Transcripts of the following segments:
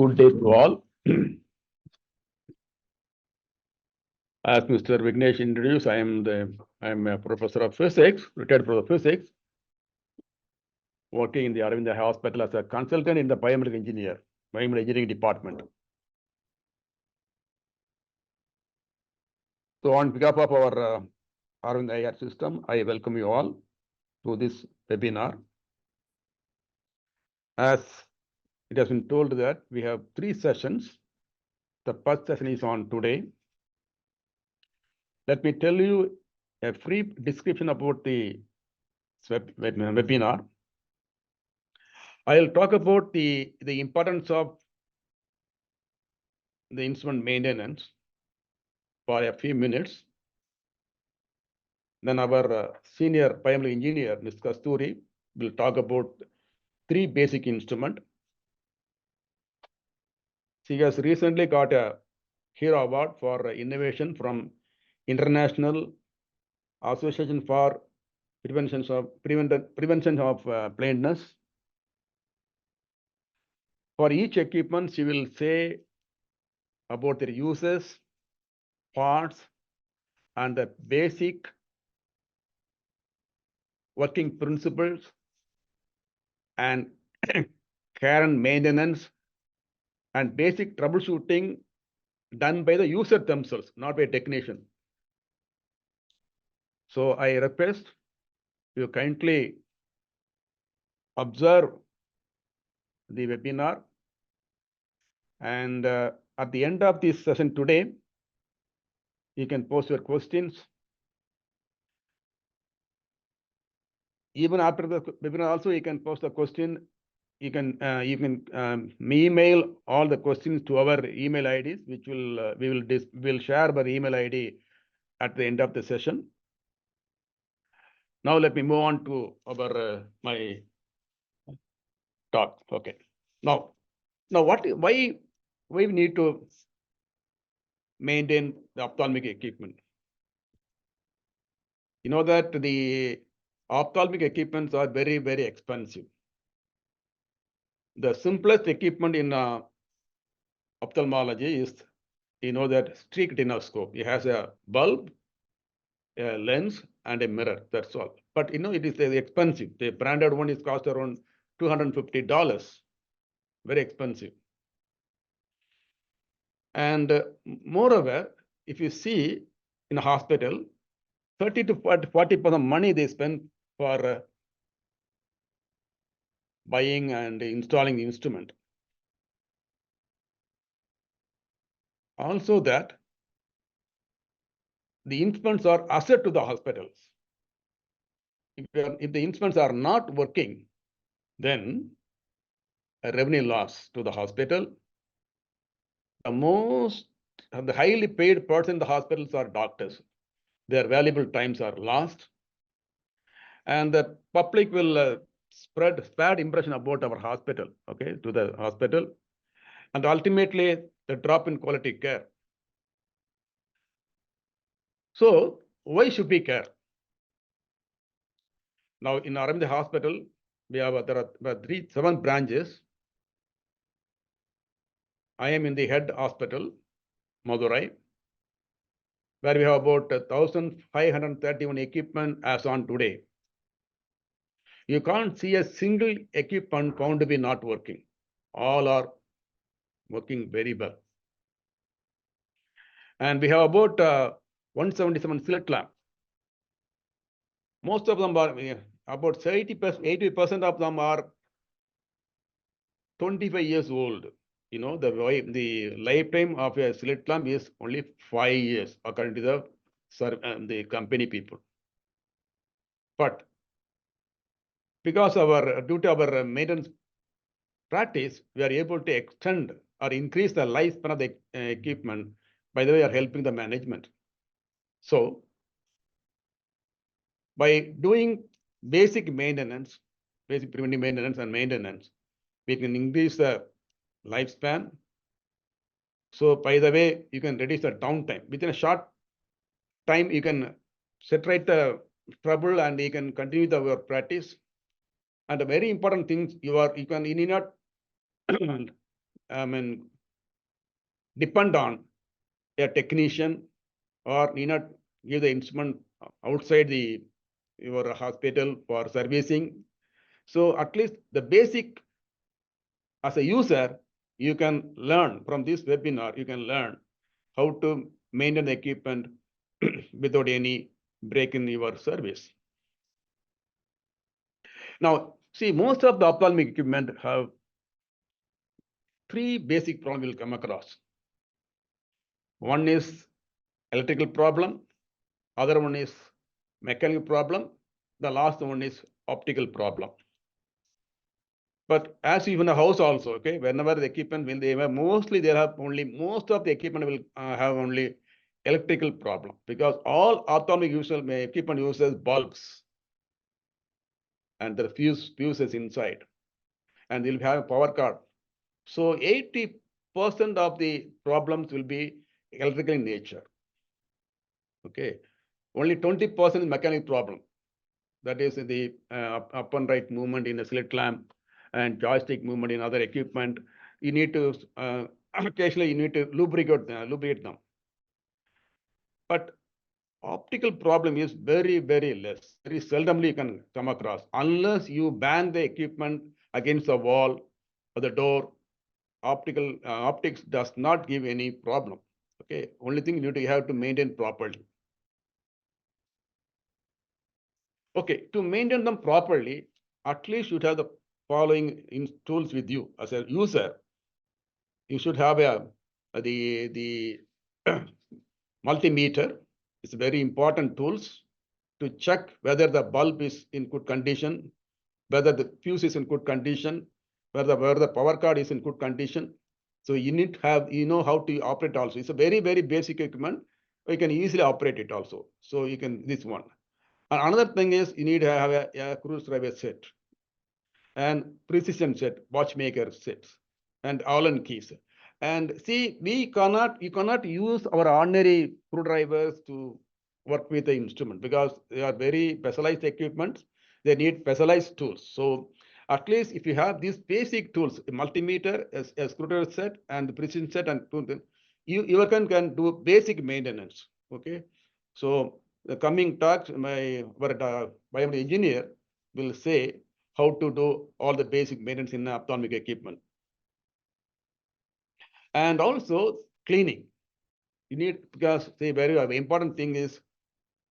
Good day to all. As Mr. Vignesh introduced, I am a professor of physics, retired professor of physics, working in the Aravinda Hospital as a consultant in the biomedical engineering department. So on behalf of our Aravinda IR system, I welcome you all to this webinar. As it has been told that we have 3 sessions. The first session is on today. Let me tell you a brief description about the webinar. I'll talk about the importance of the instrument maintenance for a few minutes. Then our senior biomedical engineer, Ms. Kasturi, will talk about 3 basic instruments. She has recently got a Hero Award for innovation from International Association for Prevention of Blindness. For each equipment, she will say about their uses, parts, and the basic working principles and care and maintenance and basic troubleshooting done by the user themselves, not by a technician. So I request you kindly observe the webinar, and at the end of this session today, you can post your questions. Even after the webinar also, you can post the question. You can email all the questions to our email IDs, which we'll share our email ID at the end of the session. Now let me move on to our my talk. Okay. Now why we need to maintain the ophthalmic equipment? You know that the ophthalmic equipments are very, very expensive. The simplest equipment in ophthalmology is, you know, that streak retinoscope. It has a bulb, a lens, and a mirror. That's all. But you know, it is expensive. The branded one is cost around $250. Very expensive. And moreover, if you see in a hospital, 30 to 40% money they spend for buying and installing the instrument. Also that the instruments are asset to the hospitals. If the instruments are not working, then a revenue loss to the hospital. The highly paid person in the hospitals are doctors. Their valuable times are lost. And the public will spread bad impression about our hospital, okay, to the hospital. And ultimately, the drop in quality care. So why should we care? Now in Aravinda Hospital, there are 7 branches. I am in the head hospital, Madurai, where we have about 1,531 equipment as on today. You can't see a single equipment found to be not working. All are working very well. And we have about 177 slit lamps. Most of them are, about 80% of them are 25 years old. You know, the lifetime of a slit lamp is only 5 years, according to the company people. But because due to our maintenance practice, we are able to extend or increase the lifespan of the equipment. By the way, are helping the management. So by doing basic maintenance, basic preventive maintenance and maintenance, we can increase the lifespan. So by the way, you can reduce the downtime. Within a short time, you can set right the trouble and you can continue your practice. And the very important thing, you need not depend on a technician or need not give the instrument outside your hospital for servicing. So at least the basic, as a user, you can learn from this webinar, you can learn how to maintain the equipment without any break in your service. Now, see, most of the ophthalmic equipment have three basic problems you'll come across. One is electrical problem, other one is mechanical problem, the last one is optical problem. But as even a house also, okay, whenever the equipment will, they have mostly they have only most of the equipment will have only electrical problem, because all ophthalmic equipment uses bulbs and the fuses inside, and they'll have a power cord. So 80% of the problems will be electrical in nature. Okay, only 20% is mechanical problem. That is the up and right movement in the slit lamp and joystick movement in other equipment. You need to occasionally you need to lubricate them. But optical problem is very, very less. Very seldomly you can come across, unless you bang the equipment against the wall or the door. Optics does not give any problem. Okay, only thing you have to maintain properly. Okay, to maintain them properly, at least you should have the following tools with you as a user. You should have the multimeter. It's very important tools to check whether the bulb is in good condition, whether the fuse is in good condition, whether the power cord is in good condition. So you need to have, how to operate also. It's a very, very basic equipment. You can easily operate it also. So you can, this one. And another thing is you need to have a cruise driver set and precision set, watchmaker sets, and Allen keys. And see, you cannot use our ordinary screwdrivers to work with the instrument, because they are very specialized equipment. They need specialized tools. So at least if you have these basic tools, a multimeter, a screwdriver set, and the precision set, and you can do basic maintenance. Okay, so the coming talks, my biomedical engineer will say how to do all the basic maintenance in ophthalmic equipment. And also cleaning. You need, because the very important thing is,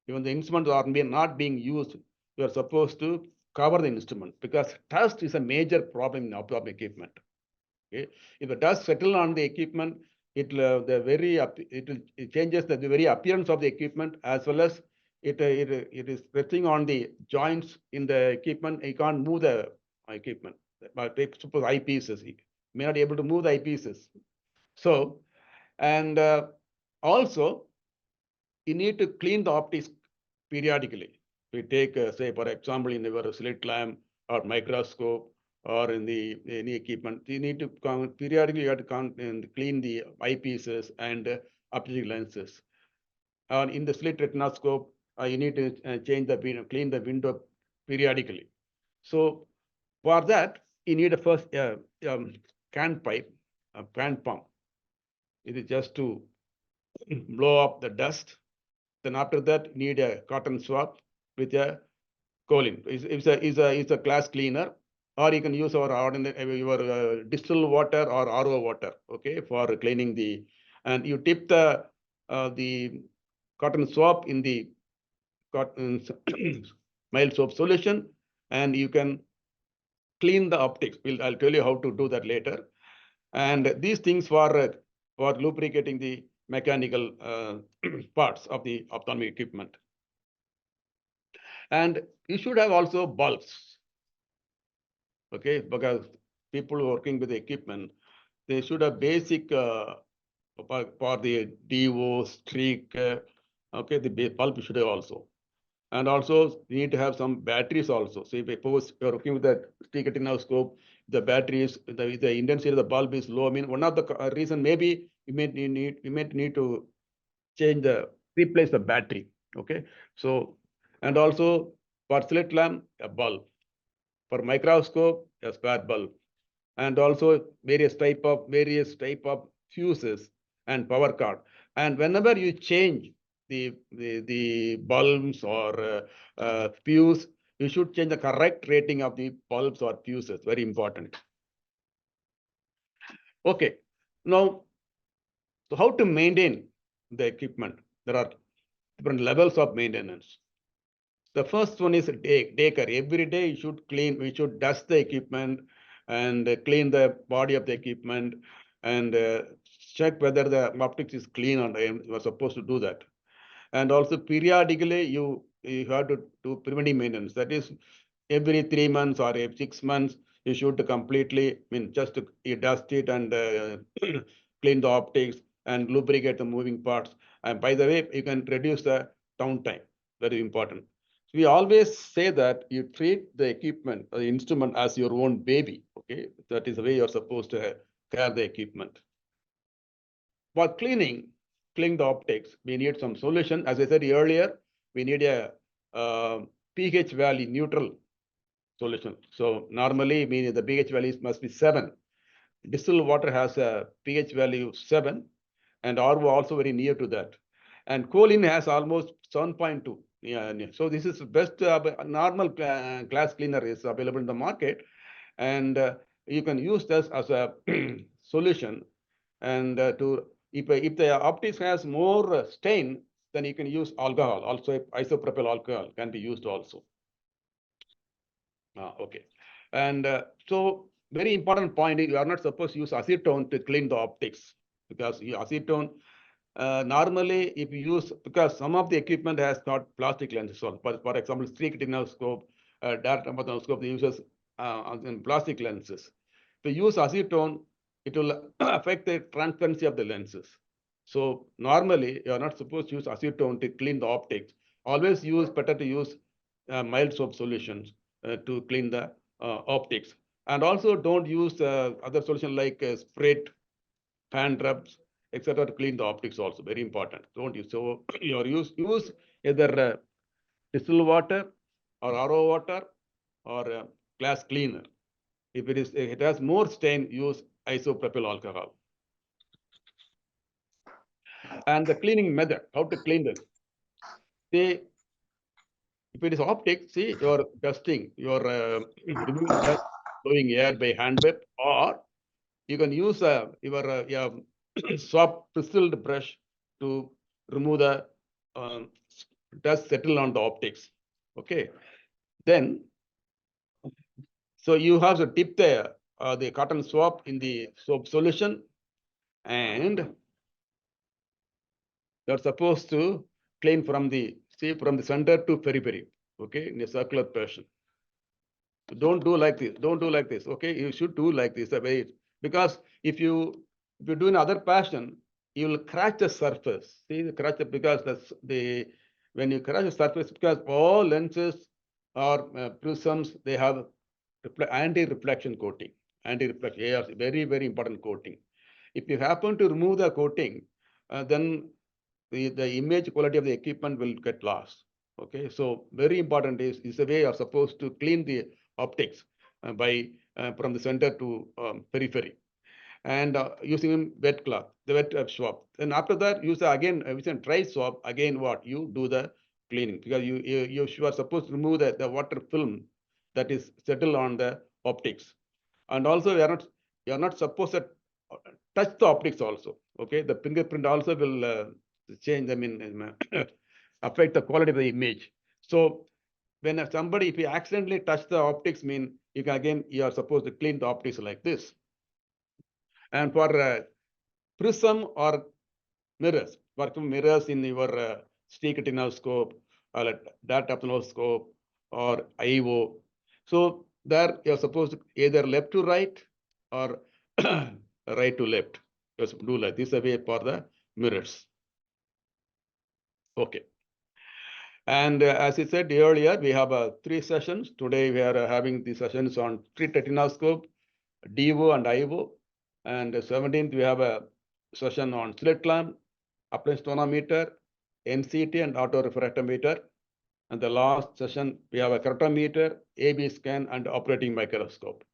even the instruments are not being used, you are supposed to cover the instrument, because dust is a major problem in ophthalmic equipment. Okay, if the dust settle on the equipment, it changes the very appearance of the equipment, as well as it is resting on the joints in the equipment. You can't move the equipment. But suppose eyepieces, you may not be able to move the eyepieces. So, and also you need to clean the optics periodically. We take, say, for example, in your slit lamp or microscope, or in any equipment, you need to periodically, you have to clean the eyepieces and optic lenses. And in the slit retinoscope, you need to clean the window periodically. So for that, you need a first can pipe, a can pump. It is just to blow up the dust. Then after that, you need a cotton swab with a choline. It's a glass cleaner, or you can use our ordinary your distilled water or RO water, okay, for cleaning the. And you dip the cotton swab in the cotton mild soap solution, and you can clean the optics. I'll tell you how to do that later. And these things for lubricating the mechanical parts of the ophthalmic equipment. And you should have also bulbs. Okay, because people working with the equipment, they should have basic for the DO, streak, okay, the bulb should have also. And also you need to have some batteries also. So if suppose you're working with the streak retinoscope, the batteries, the intensity of the bulb is low. I mean, one of the reason maybe you may need to replace the battery. Okay, so, and also for slit lamp, a bulb. For microscope, a spare bulb. and also various type of fuses and power cord. And whenever you change the bulbs or fuse, you should change the correct rating of the bulbs or fuses. Very important. Okay. Now, so how to maintain the equipment? There are different levels of maintenance. The first one is day care. Every day you should clean, we should dust the equipment and clean the body of the equipment and check whether the optics is clean or not. You are supposed to do that. And also periodically you have to do preventive maintenance. That is every 3 months or every 6 months, you should completely, just you dust it and clean the optics and lubricate the moving parts. And by the way, you can reduce the downtime. Very important. We always say that you treat the equipment, the instrument as your own baby. Okay, that is the way you're supposed to care the equipment. For clean the optics, we need some solution. As I said earlier, we need a pH value neutral solution. So normally, meaning the pH values must be 7. Distilled water has a pH value 7, and RO also very near to that. And choline has almost 7.2. Yeah, so this is best normal glass cleaner is available in the market, and you can use this as a solution. And if the optics has more stain, then you can use alcohol. Also, isopropyl alcohol can be used also. Okay. And so very important point, you are not supposed to use acetone to clean the optics, because acetone, normally if you use, because some of the equipment has got plastic lenses. So for example, streak retinoscope, direct ophthalmoscope, they uses in plastic lenses. If you use acetone, it will affect the transparency of the lenses. So normally you are not supposed to use acetone to clean the optics. Always better to use mild soap solutions to clean the optics. And also don't use other solution like Sprit, hand rubs, etc. to clean the optics also. Very important. Don't use. So your use either distilled water or RO water or glass cleaner. If it has more stain, use isopropyl alcohol. And the cleaning method, how to clean this. See, if it is optic, see, you're dusting, you're removing dust, blowing air by hand whip, or you can use your soft bristled brush to remove the dust settle on the optics. Okay. Then, so you have to dip the cotton swab in the soap solution, and you're supposed to clean from the center to periphery. Okay, in a circular fashion. Don't do like this. Don't do like this. Okay, you should do like this. Because if you do in other fashion, you will crack the surface. See, the crack because when you crack the surface, because all lenses or prisms, they have anti-reflection coating. Anti-reflection, yes, very, very important coating. If you happen to remove the coating, then the image quality of the equipment will get lost. Okay, so very important is the way you're supposed to clean the optics by from the center to periphery, and using wet cloth, the wet swab. Then after that, use again with a dry swab. Again, what you do the cleaning, because you are supposed to remove the water film that is settled on the optics, and also you are not supposed to touch the optics also. Okay, the fingerprint also will change. I mean, affect the quality of the image. So when if you accidentally touch the optics, you are supposed to clean the optics like this. And for prism or mirrors, in your streak retinoscope or dart ophthalmoscope or IO. So there you're supposed to either left to right or right to left. Just do like this way for the mirrors. Okay. And as I said earlier, we have 3 sessions. Today we are having the sessions on streak retinoscope, DO and IO. And 17th, we have a session on slit lamp, appliance tonometer, NCT, and autorefractometer. And the last session, we have a keratometer, AB scan, and operating microscope.